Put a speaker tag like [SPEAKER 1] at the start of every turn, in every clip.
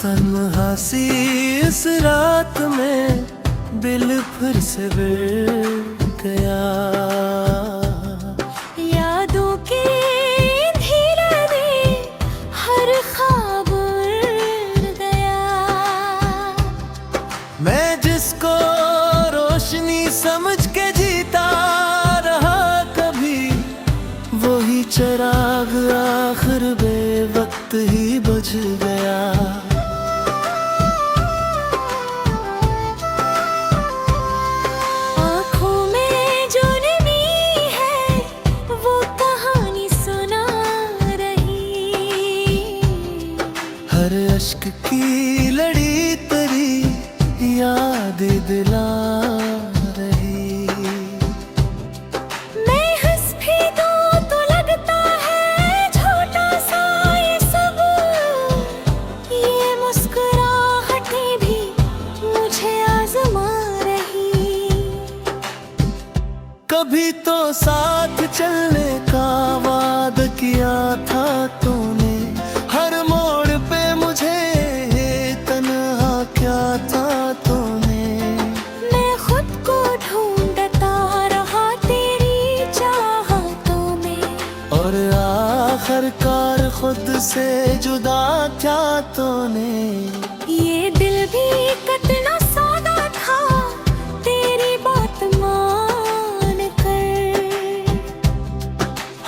[SPEAKER 1] तन्हा सी इस रात में दिल फिर से बिक गया।
[SPEAKER 2] यादों के अंधेरे में हर ख्वाब उड़ गया।
[SPEAKER 1] मैं जिसको रोशनी समझ के जीता रहा कभी, वही चिराग आखिर बेवक्त ही बुझ गया। हर अश्क की लड़ी तेरी याद दिला रही।
[SPEAKER 2] मैं हंस भी दूं तो लगता है झूठा सा ये सब। ये मुस्कुराहटें भी मुझे आजमा रही।
[SPEAKER 1] कभी तो साथ चलने का वादा किया था तूने, हर मोड़ पे मुझे तन्हा क्या था तूने।
[SPEAKER 2] मैं खुद को ढूंढता रहा तेरी चाहतों में,
[SPEAKER 1] और आखिरकार खुद से जुदा क्या तूने।
[SPEAKER 2] ये दिल भी कितना सौदा था तेरी बात मान कर।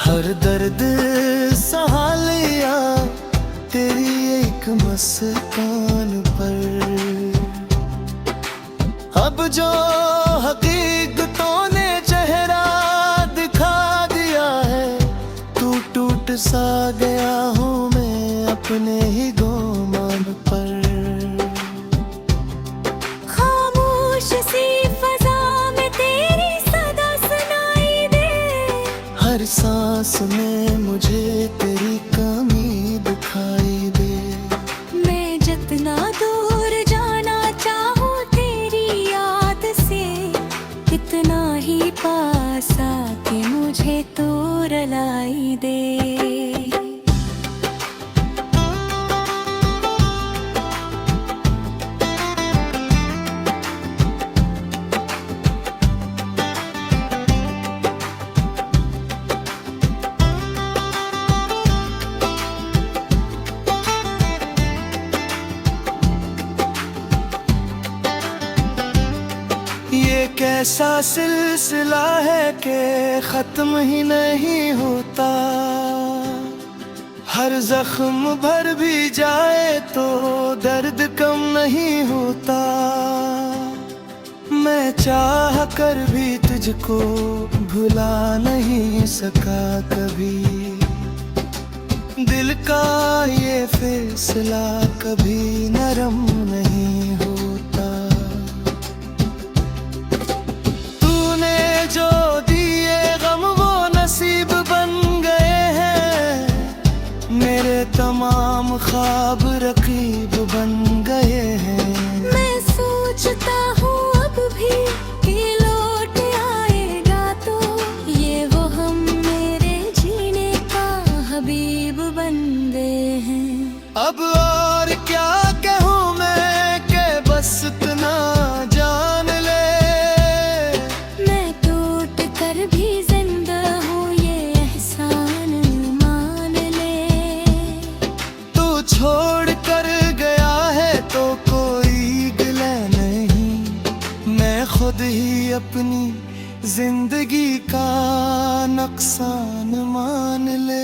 [SPEAKER 1] हर दर्द सहा लिया तेरी एक मुस्कान पर। अब जो हकीकतों ने चेहरा दिखा दिया है, टूट सा गया हूँ मैं अपने ही गुमान पर।
[SPEAKER 2] खामोश सी फजा में तेरी सदा सुनाई दे।
[SPEAKER 1] हर सांस में मुझे तेरी कमी दिखाई दे।
[SPEAKER 2] मैं जितना दूर जाना चाहूँ तेरी याद से, इतना ही पास आके मुझे तो रुलाई दे।
[SPEAKER 1] ये कैसा सिलसिला है कि खत्म ही नहीं होता। हर जख्म भर भी जाए तो दर्द कम नहीं होता। मैं चाह कर भी तुझको भुला नहीं सका कभी। दिल का ये फैसला कभी नरम नहीं होता। तूने जो दिए गम वो नसीब बन गए हैं। मेरे तमाम ख्वाब रकीब बन गए हैं।
[SPEAKER 2] मैं सोचता हूँ अब भी कि लौट आएगा तो, ये वो हम मेरे जीने का हबीब बन गए हैं।
[SPEAKER 1] अब और क्या कहूँ मैं कि बस इतना जान ले।
[SPEAKER 2] मैं टूट कर भी जिंदा हूँ ये एहसान मान ले।
[SPEAKER 1] तू छोड़ कर गया है तो कोई गिला नहीं। मैं खुद ही अपनी जिंदगी का नुकसान मान ले।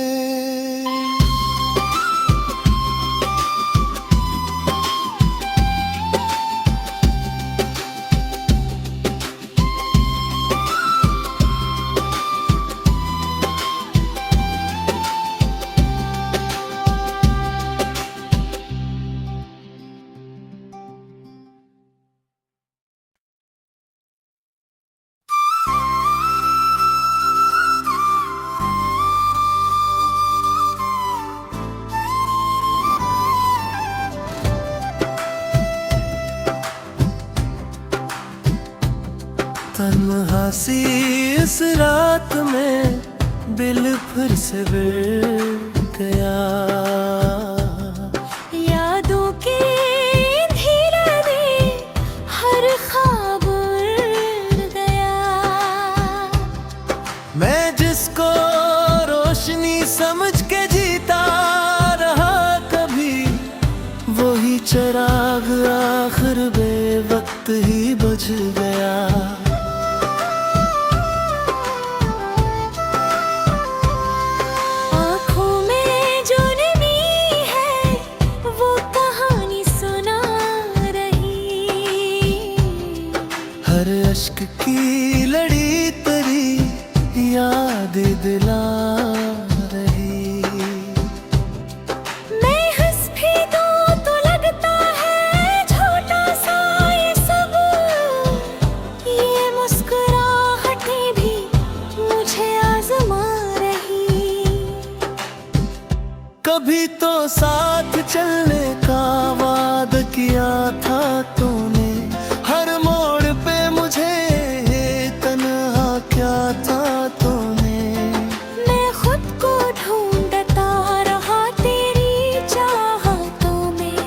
[SPEAKER 1] तन्हा सी इस रात में दिल फिर से बिक गया।
[SPEAKER 2] यादों के
[SPEAKER 1] चिराग आखिर बेवक्त ही बुझ गया।
[SPEAKER 2] आँखों में जो नमी है वो कहानी सुना रही,
[SPEAKER 1] हर अश्क की लड़ी तेरी याद दिला रही।
[SPEAKER 2] मैं हंस भी दूं तो लगता है झूठा सा ये सब, ये मुस्कुराहटें भी मुझे आजमा रही।
[SPEAKER 1] कभी तो साथ चलने का वादा किया था तूने, हर मोड़ पे मुझे तन्हा क्या था तूने।
[SPEAKER 2] मैं खुद को ढूंढता रहा तेरी चाहतों में,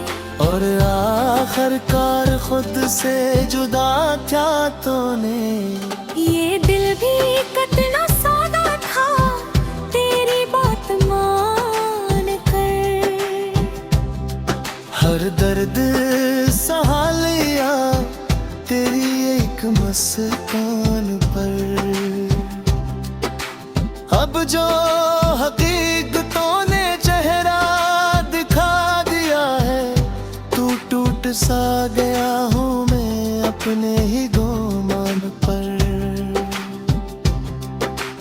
[SPEAKER 1] और आखिरकार खुद से जुदा क्या तूने।
[SPEAKER 2] ये दिल भी कितना सादा था तेरी बात मान कर।
[SPEAKER 1] हर दर्द सहा लिया तेरी एक मुस्कान पर। अब जो हकीकतों ने चेहरा दिखा दिया है, टूट सा गया हूँ मैं अपने ही गुमान पर।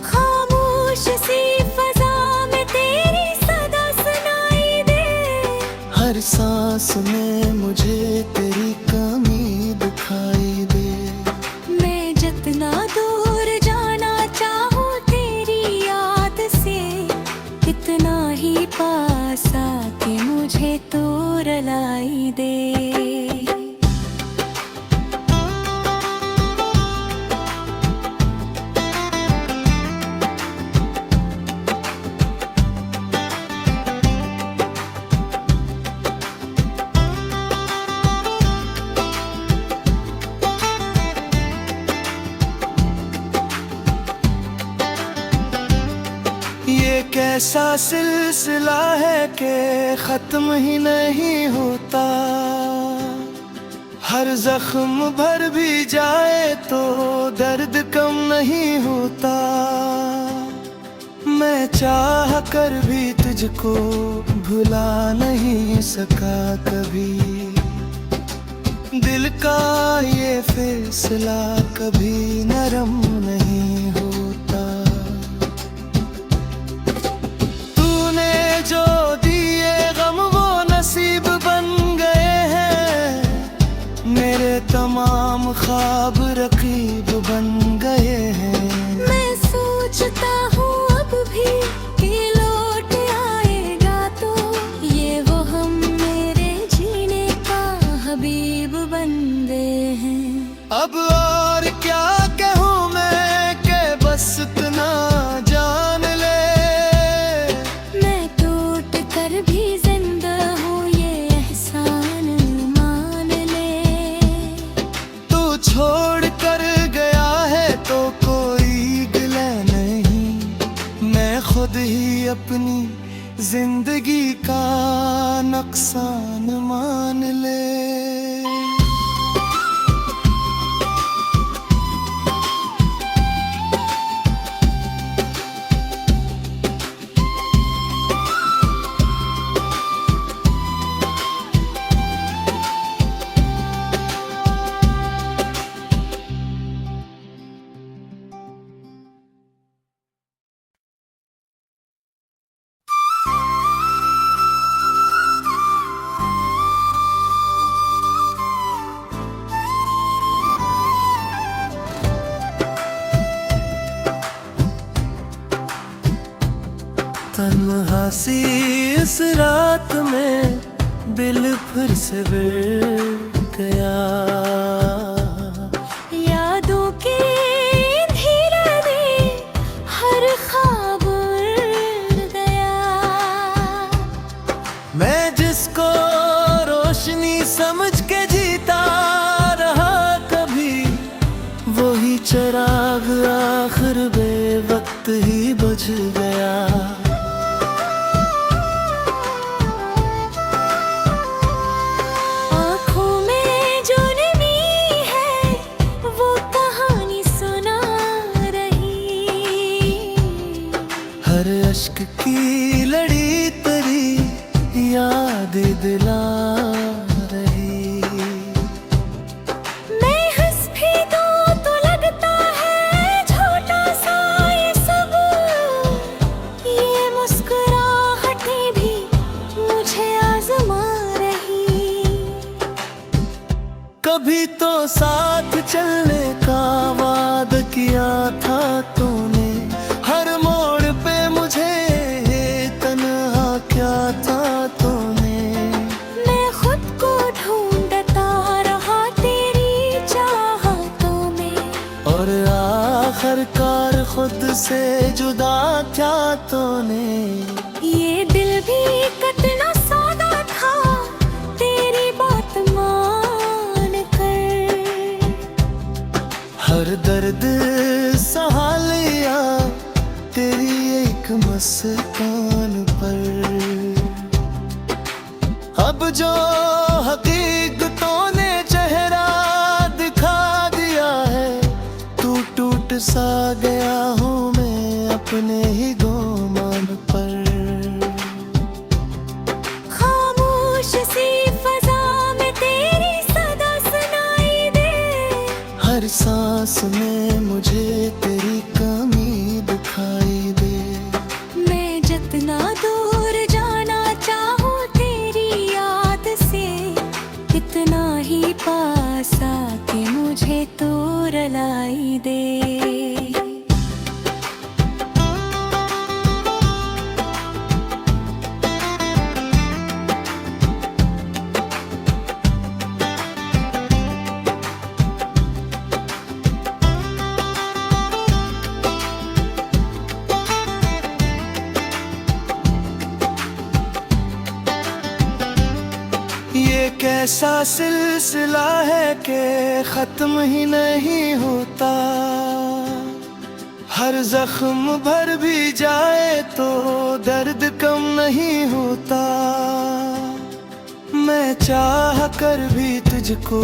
[SPEAKER 2] खामोश सी फजा में तेरी सदा सुनाई दे,
[SPEAKER 1] हर सांस में मुझे तेरी कमी दिखाई दे।
[SPEAKER 2] मैं जितना दूर जाना चाहूँ तेरी याद से, इतना ही पास आके मुझे तो रुलाई दे।
[SPEAKER 1] ये कैसा सिलसिला है कि खत्म ही नहीं होता, हर जख्म भर भी जाए तो दर्द कम नहीं होता। मैं चाह कर भी तुझको भुला नहीं सका कभी, दिल का ये फैसला कभी नरम नहीं होता। तूने जो दिए गम वो नसीब बन गए हैं, मेरे तमाम ख्वाब रकीब बन गए हैं।
[SPEAKER 2] मैं सोचता हूँ अब भी कि लौट आएगा तो, ये वो हम मेरे जीने का हबीब बन गए हैं।
[SPEAKER 1] अब और क्या कहूँ मैं कि बस इतना जान ले,
[SPEAKER 2] मैं टूट कर भी जिंदा हूँ ये एहसान मान ले।
[SPEAKER 1] तू छोड़ कर गया है तो कोई गिला नहीं, मैं खुद ही अपनी जिंदगी का नुकसान मान ले। तन्हा सी इस रात में दिल फिर से बिड़ गया।
[SPEAKER 2] यादों के अंधेरे में हर ख्वाब उड़ गया।
[SPEAKER 1] मैं जिसको रोशनी समझ के जीता रहा कभी, वही चिराग आखिर बेवक्त ही बुझ गया। दिला रही।
[SPEAKER 2] मैं हंस भी दूं तो लगता है छोटा सा ये सब, ये मुस्कुराहटें भी मुझे आजमा रही।
[SPEAKER 1] कभी तो साथ चलने का वादा किया था तूने, हर मोड़ पे मुझे तन्हा क्या था तूने।
[SPEAKER 2] मैं खुद को ढूंढता रहा तेरी चाहतों में,
[SPEAKER 1] और आखिरकार खुद से जुदा क्या तूने।
[SPEAKER 2] ये दिल भी कितना सौदा था तेरी बात मान कर।
[SPEAKER 1] हर दर्द सहा लिया तेरी एक मुस्कान पर। अब जो हकीकतों ने चेहरा दिखा दिया है, टूट सा गया हूँ मैं अपने ही गुमान पर।
[SPEAKER 2] खामोश सी फजा में तेरी सदा सुनाई दे,
[SPEAKER 1] हर सांस में मुझे तेरी कमी दिखाई दे।
[SPEAKER 2] मैं जितना दूर जाना चाहूँ तेरी याद से, इतना ही पास आके मुझे तो रुलाई दे।
[SPEAKER 1] ये कैसा सिलसिला है कि खत्म ही नहीं होता, हर जख्म भर भी जाए तो दर्द कम नहीं होता। मैं चाह कर भी तुझको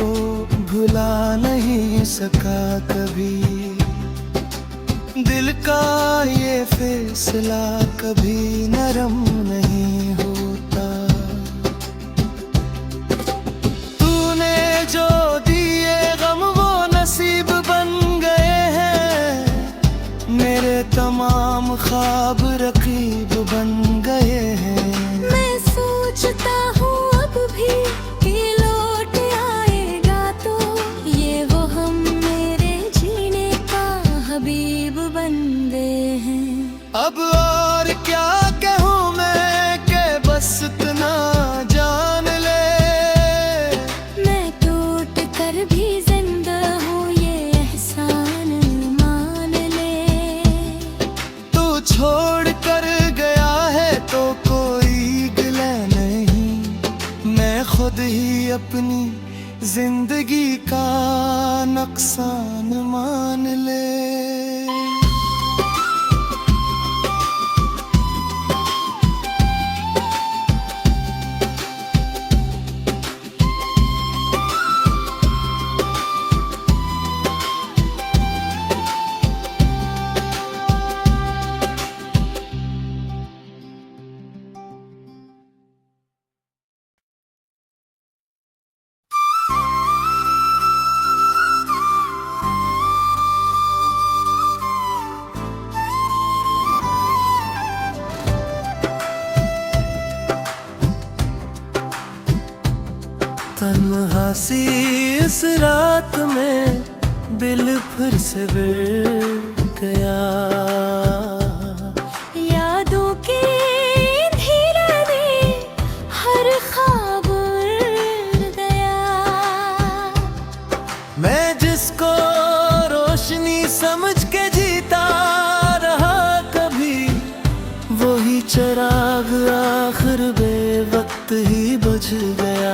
[SPEAKER 1] भुला नहीं सका कभी, दिल का ये फैसला कभी नरम नहीं होता। तूने जो दिए गम वो नसीब बन गए हैं, मेरे तमाम ख्वाब रकीब बन गए हैं।
[SPEAKER 2] मैं सोचता हूँ अब भी कि लौट आएगा तो, ये वो हम मेरे जीने का हबीब बन गए हैं।
[SPEAKER 1] अब और क्या कहूँ मैं कि बस इतना जान ले,
[SPEAKER 2] मैं टूट कर भी जिंदा हूँ ये एहसान मान ले।
[SPEAKER 1] तू छोड़ कर गया है तो कोई गिला नहीं, मैं खुद ही अपनी जिंदगी का नुकसान मान ले। तन्हा सी इस रात में दिल फिर से गिर गया,
[SPEAKER 2] यादों के अंधेरे में हर ख्वाब उड़ गया।
[SPEAKER 1] मैं जिसको रोशनी समझ के जीता रहा कभी, वही चिराग आखिर बेवक्त ही बुझ गया।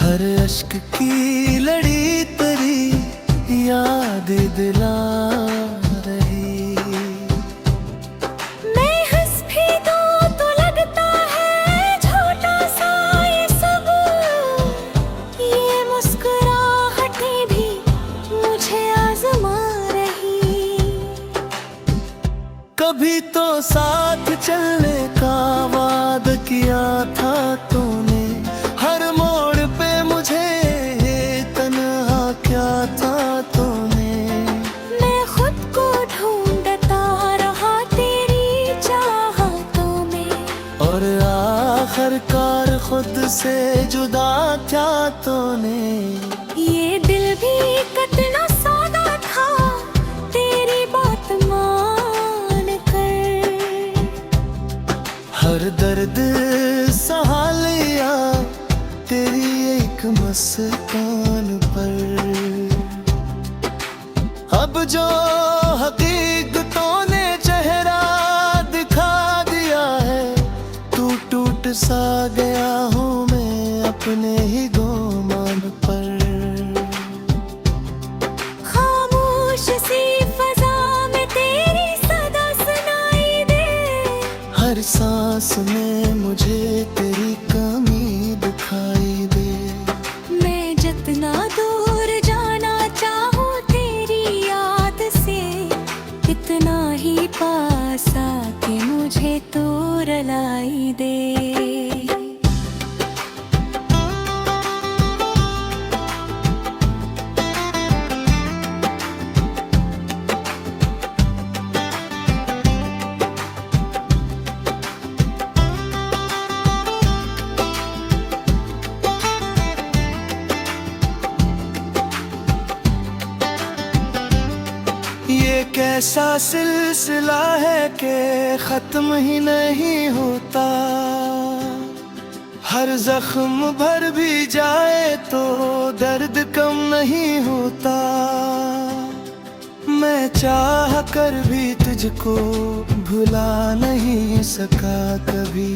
[SPEAKER 1] हर अश्क की लड़ी तेरी याद दिला रही।
[SPEAKER 2] मैं हंस भी दूं तो लगता है छोटा सा ये सब,
[SPEAKER 1] जुदा क्या तूने।
[SPEAKER 2] ये दिल भी कितना सौदा था तेरी बात मान कर।
[SPEAKER 1] हर दर्द सहा लिया तेरी एक मुस्कान पर। अब जो हकीकतों ने चेहरा दिखा दिया है, टूट सा गया हूँ मैं अपने ही गुमान पर।
[SPEAKER 2] खामोश सी फजा में तेरी सदा सुनाई दे।
[SPEAKER 1] हर सांस में मुझे तेरी कमी दिखाई दे।
[SPEAKER 2] मैं जितना दूर जाना चाहूँ तेरी याद से, इतना ही पास आके मुझे तू रुलाई दे।
[SPEAKER 1] ये कैसा सिलसिला है कि खत्म ही नहीं होता। हर जख्म भर भी जाए तो दर्द कम नहीं होता। मैं चाह कर भी तुझको भुला नहीं सका कभी।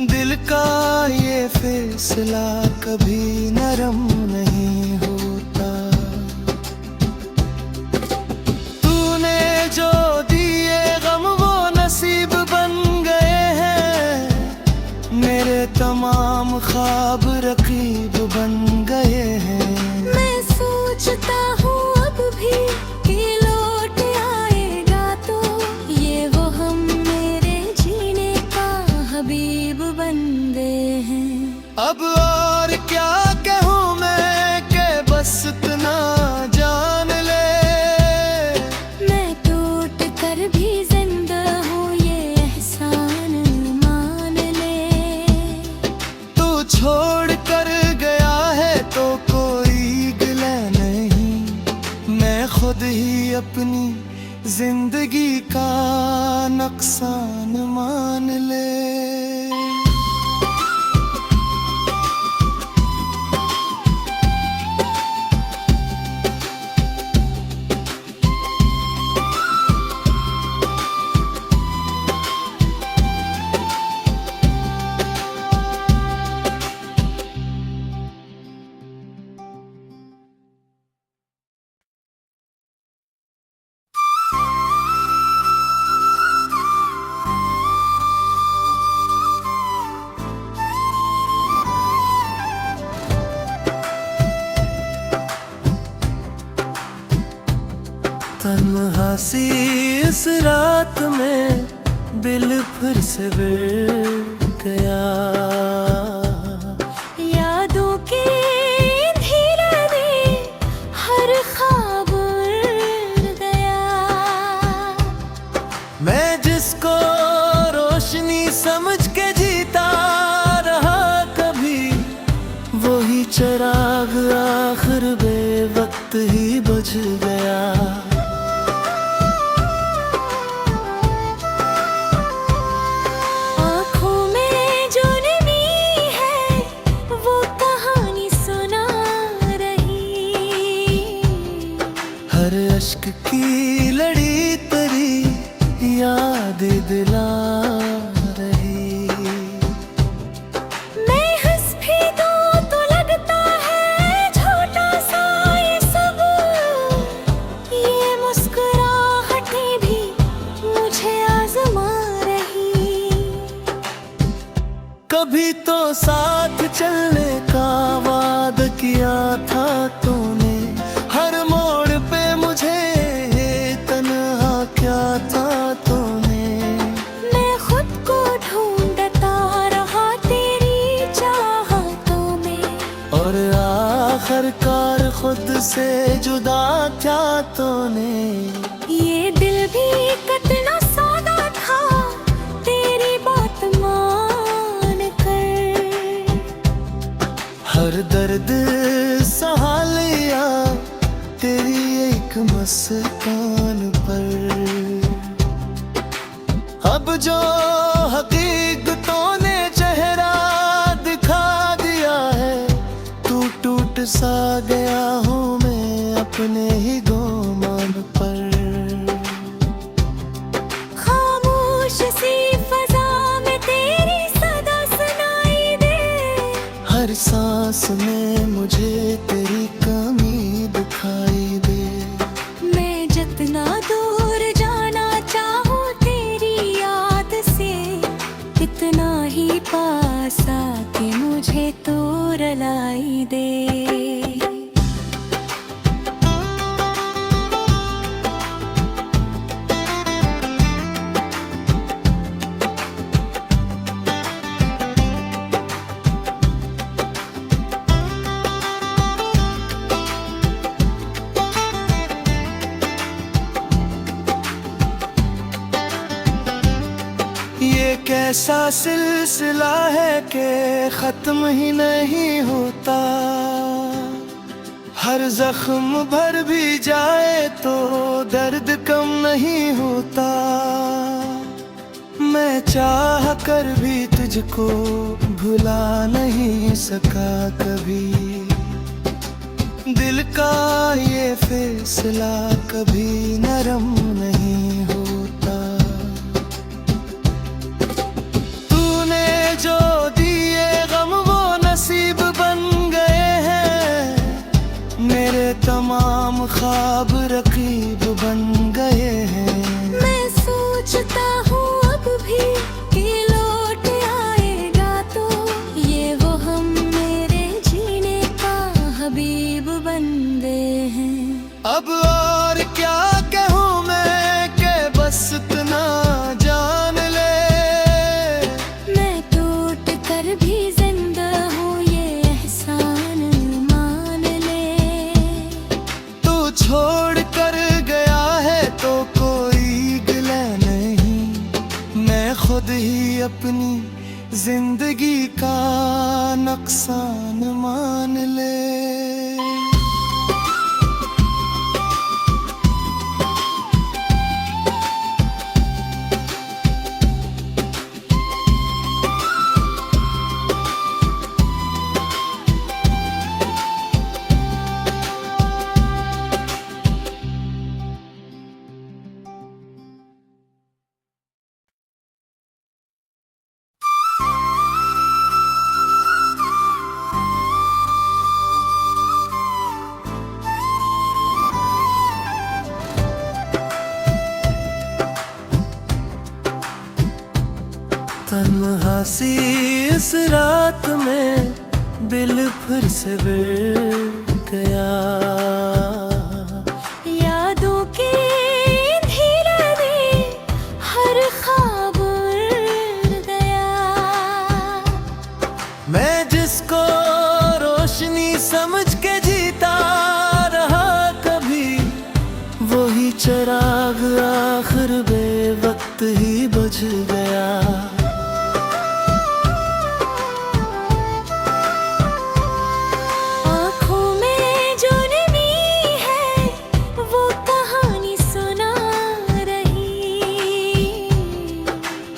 [SPEAKER 1] दिल का ये फैसला कभी नरम नहीं होता। तूने जो दिए गम वो नसीब बन गए हैं। मेरे तमाम ख्वाब रकीब बन गए हैं।
[SPEAKER 2] मैं सोचता हूँ अब भी कि लौट आएगा तो ये वो हम मेरे जीने का हबीब बन गए हैं।
[SPEAKER 1] अब और क्या कहूँ मैं कि बस इतना जान ले।
[SPEAKER 2] मैं टूट कर भी जिंदा हूँ ये एहसान मान ले।
[SPEAKER 1] तू छोड़ कर गया है तो कोई गिला नहीं। मैं खुद ही अपनी जिंदगी का नुकसान मान ले। तन्हा सी इस रात में दिल फिर से बिड़ गया।
[SPEAKER 2] यादों के अंधेरे में हर ख्वाब उड़ गया।
[SPEAKER 1] मैं जिसको रोशनी समझ के जीता रहा कभी, वही चिराग आखिर बेवक्त ही बुझ गया। हर अश्क की लड़ी तेरी याद दिला रही।
[SPEAKER 2] मैं हंस भी दूं तो लगता है झूठा सा ये सब। ये मुस्कुराहटें भी मुझे आजमा रही।
[SPEAKER 1] कभी तो साथ चलने का वादा किया था तूने। हर मोड़ पे मुझे तन्हा क्या था तूने।
[SPEAKER 2] मैं खुद को ढूंढता रहा तेरी चाहतों में।
[SPEAKER 1] और आखिरकार खुद से जुदा क्या तूने।
[SPEAKER 2] ये दिल भी कितना सौदा था तेरी बात मान कर।
[SPEAKER 1] हर दर्द सहा लिया तेरी एक मुस्कान पर। अब जो हकीकतों ने चेहरा दिखा दिया है, टूट सा गया हूँ मैं अपने ही गुमान पर।
[SPEAKER 2] खामोश सी फजा में तेरी सदा सुनाई दे,
[SPEAKER 1] हर सांस में मुझे तेरी कमी दिखाई दे।
[SPEAKER 2] मैं जितना दूर जाना चाहूँ तेरी याद से, इतना ही पास आके मुझे तो रुलाई दे।
[SPEAKER 1] ये कैसा सिलसिला है कि खत्म ही नहीं होता, हर जख्म भर भी जाए तो दर्द कम नहीं होता। मैं चाह कर भी तुझको भुला नहीं सका कभी, दिल का ये फैसला कभी नरम नहीं होता। तूने जो दिए गम वो नसीब बन गए हैं, मेरे तमाम ख्वाब रकीब बन गए हैं।
[SPEAKER 2] मैं सोचता हूँ अब भी कि लौट आएगा तो, ये वो हम मेरे जीने का हबीब बन गए हैं।
[SPEAKER 1] अब और क्या कहूँ मैं कि बस इतना जान ले,
[SPEAKER 2] मैं टूट कर भी जिंदा हूँ ये एहसान मान ले।
[SPEAKER 1] तू छोड़ कर गया है तो कोई गिला नहीं, मैं खुद ही अपनी जिंदगी का नुकसान मान ले। तन्हा सी इस रात में दिल फिर से बिड़ गया,
[SPEAKER 2] यादों के अंधेरे में हर ख्वाब उड़ गया।
[SPEAKER 1] मैं जिसको रोशनी समझ के जीता रहा कभी, वही चिराग आखिर बेवक्त ही बुझ गया।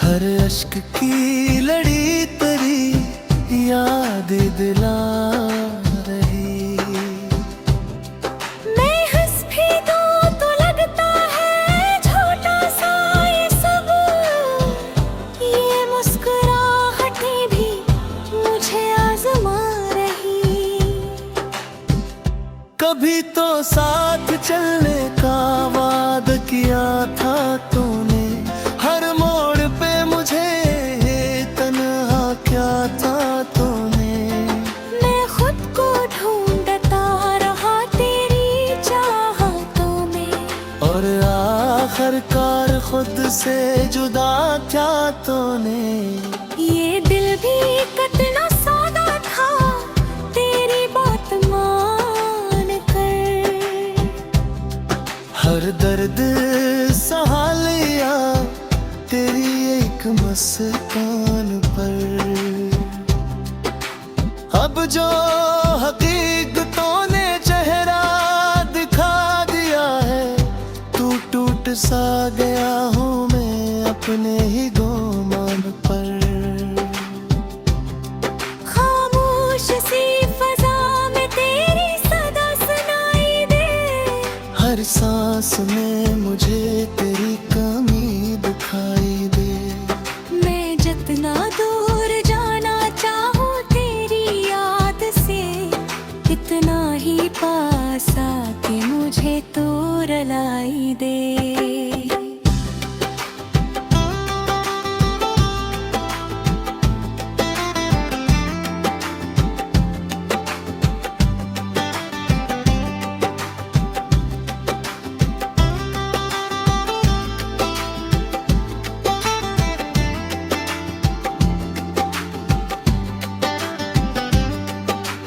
[SPEAKER 1] हर अश्क की लड़ी तेरी याद दिला रही।
[SPEAKER 2] मैं हंस भी दूं तो लगता है झूठा सा ये सब, ये मुस्कुराहटें भी मुझे आजमा रही।
[SPEAKER 1] कभी तो साथ चलने का वादा किया था तूने, हर मोड़ पे मुझे तन्हा क्या था तूने।
[SPEAKER 2] मैं खुद को ढूंढता रहा तेरी चाहतों में,
[SPEAKER 1] और आखिरकार खुद से जुदा क्या तूने।
[SPEAKER 2] ये दिल भी कितना सौदा था तेरी बात मान कर।
[SPEAKER 1] हर दर्द सहा लिया तेरी एक मुस्कान पर। अब जो हकीकतों ने चेहरा दिखा दिया है, टूट सा गया हूँ मैं अपने ही गुमान पर।
[SPEAKER 2] खामोश सी फजा में तेरी सदा सुनाई दे,
[SPEAKER 1] हर सांस में मुझे तेरी कमी दिखाई दे।
[SPEAKER 2] मैं जितना दूर जाना चाहूँ तेरी याद से, इतना ही पास आके मुझे तो रुलाई दे।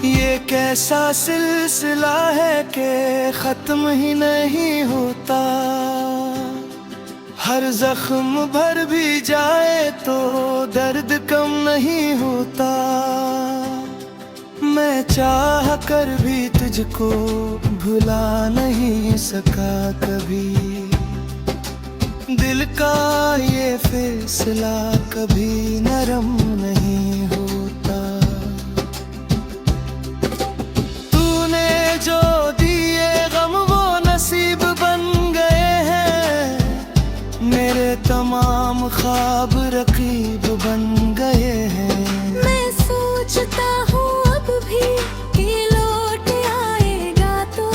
[SPEAKER 1] ये कैसा सिलसिला है कि खत्म ही नहीं होता, हर जख्म भर भी जाए तो दर्द कम नहीं होता। मैं चाह कर भी तुझको भुला नहीं सका कभी, दिल का ये फैसला कभी नरम नहीं होता। तूने जो दिए गम वो नसीब बन गए हैं, मेरे तमाम ख्वाब रकीब बन गए हैं।
[SPEAKER 2] मैं सोचता हूँ अब भी कि लौट आएगा तो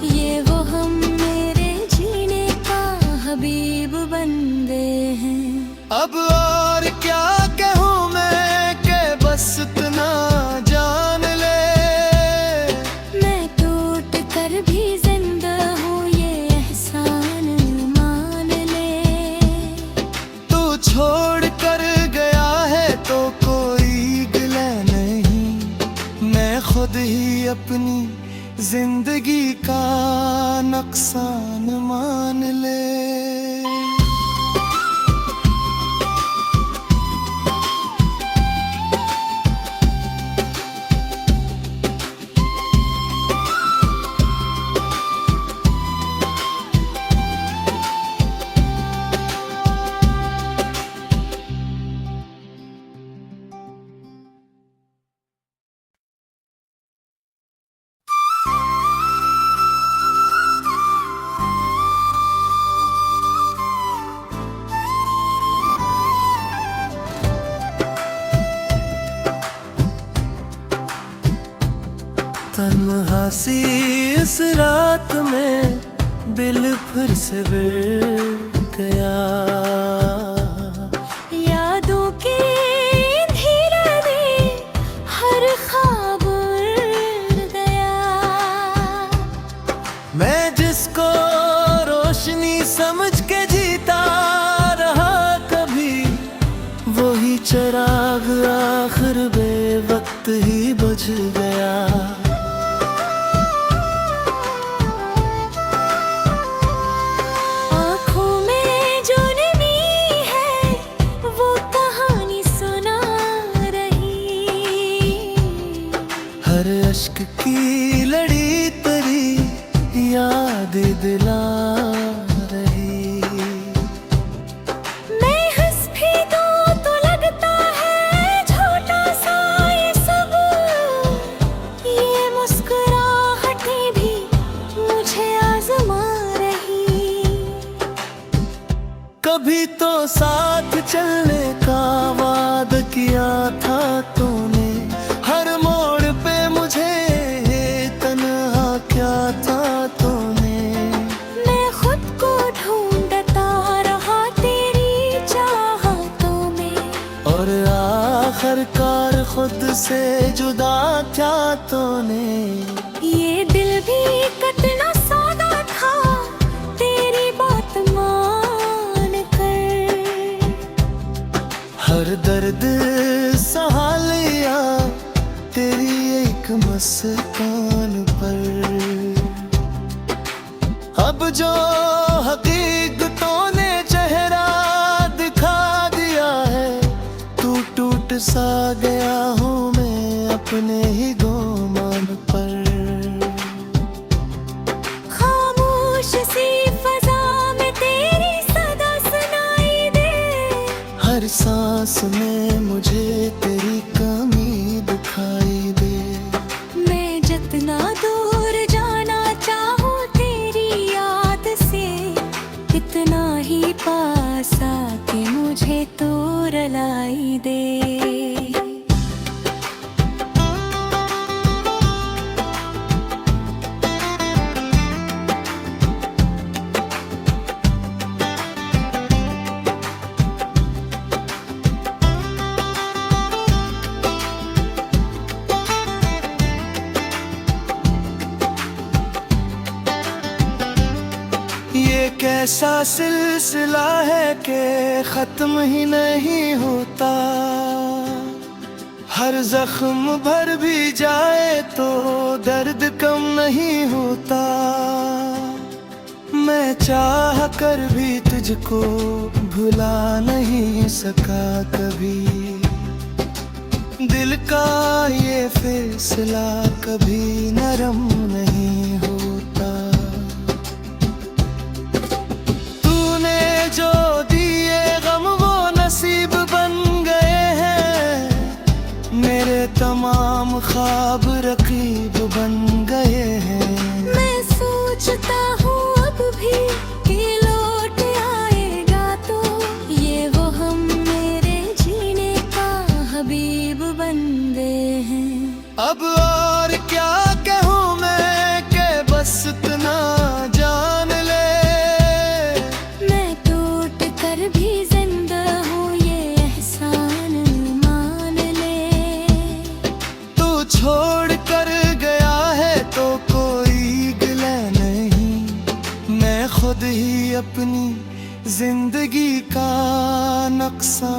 [SPEAKER 2] ये वो हम मेरे जीने का हबीब बंदे हैं।
[SPEAKER 1] अब और क्या कहूँ मैं कि बस इतना जान ले,
[SPEAKER 2] मैं टूट कर भी जिंदा हूँ ये एहसान मान ले।
[SPEAKER 1] तू छोड़ कर गया है तो कोई गिला नहीं, मैं खुद ही अपनी जिंदगी का नुकसान मान ले। तन्हा सी इस रात में दिल फिर से बिड़ गया,
[SPEAKER 2] यादों के अंधेरे में हर ख्वाब उड़ गया।
[SPEAKER 1] मैं जिसको रोशनी समझ के जीता रहा कभी, वही चिराग आखिर बेवक्त ही बुझ गया। हर अश्क की लड़ी तेरी याद दिला रही।
[SPEAKER 2] मैं हंस भी दूं तो लगता है छोटा सा ये सब, ये मुस्कुराहटें भी मुझे आजमा रही।
[SPEAKER 1] कभी तो साथ चलने का वादा किया था तूने, हर मोड़ पे मुझे तन्हा क्या था तूने।
[SPEAKER 2] मैं खुद को ढूंढता रहा तेरी चाहतों में,
[SPEAKER 1] और आखिरकार खुद से जुदा क्या तूने।
[SPEAKER 2] ये दिल भी कितना सौदा था तेरी बात मान कर,
[SPEAKER 1] हर दर्द सहा लिया तेरी एक मुस्कान पर। अब जो हकीकतों ने चेहरा दिखा दिया है, टूट सा गया हूँ मैं अपने ही गोमान पर।
[SPEAKER 2] खामोश सी फजा में तेरी सदा सुनाई दे,
[SPEAKER 1] हर सांस में मुझे तेरी कमी दिखाई दे।
[SPEAKER 2] मैं जितना दूर जाना चाहूँ तेरी याद से, इतना ही पास आके मुझे तू रुलाई दे।
[SPEAKER 1] ये कैसा सिलसिला है कि खत्म ही नहीं होता, हर जख्म भर भी जाए तो दर्द कम नहीं होता। मैं चाह कर भी तुझको भुला नहीं सका कभी, दिल का ये फैसला कभी नरम नहीं होता। तूने जो दिए गम वो नसीब बन गए हैं, मेरे तमाम ख्वाब रकीब बन गए हैं।
[SPEAKER 2] मैं सोचता हूँ अब भी कि लौट आएगा तो, ये वो हम मेरे जीने का हबीब बन गए हैं।
[SPEAKER 1] अब और क्या कहूँ मैं कि बस इतना जान ले,
[SPEAKER 2] मैं टूट कर भी जिंदा हूँ ये एहसान मान ले।
[SPEAKER 1] तू छोड़ कर गया है तो कोई गिला नहीं, मैं खुद ही अपनी जिंदगी का नक्शा